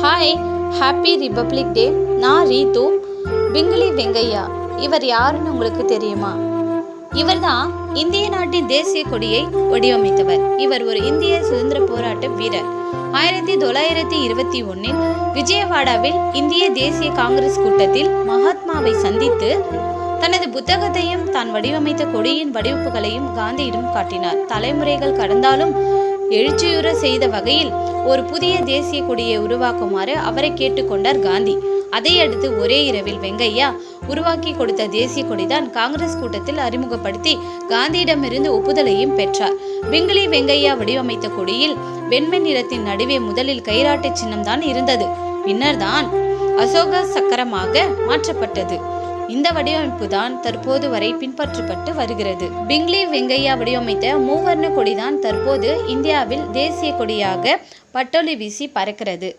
Hi, happy republic டே. நான் ரீத்து. பிங்கிலி வெங்கையா இவர் யாருன்னு உங்களுக்கு தெரியுமா? இவர்தான் இந்திய நாட்டின் தேசிய கொடியை வடிவமைத்தவர். இவர் ஒரு இந்திய சுதந்திர போராட்ட வீரர். 1921 விஜயவாடாவில் இந்திய தேசிய காங்கிரஸ் கூட்டத்தில் மகாத்மாவை சந்தித்து தனது புத்தகத்தையும் தான் வடிவமைத்த கொடியின் வடிவப்புகளையும் காந்தியிடம் காட்டினார். தலைமுறைகள் கடந்தாலும் எழுச்சியுற செய்த வகையில் ஒரு புதிய தேசிய கொடியை உருவாக்குமாறு அவரை கேட்டுக்கொண்டார் காந்தி. அதையடுத்து ஒரே இரவில் வெங்கையா உருவாக்கி கொடுத்த தேசிய கொடிதான் காங்கிரஸ் கூட்டத்தில் அறிமுகப்படுத்தி காந்தியிடமிருந்து ஒப்புதலையும் பெற்றார். பிங்கிலி வெங்கையா வடிவமைத்த கொடியில் வெண்மை நிறத்தின் நடுவே முதலில் கைராட்டை சின்னம் தான் இருந்தது. பின்னர் தான் அசோக சக்கரமாக மாற்றப்பட்டது. இந்த வடிவமைப்பு தான் தற்போது வரை பின்பற்றப்பட்டு வருகிறது. பிங்கிலி வெங்கையா வடிவமைத்த மூவர்ண கொடிதான் தற்போது இந்தியாவில் தேசிய கொடியாக பட்டொலி வீசி பறக்கிறது.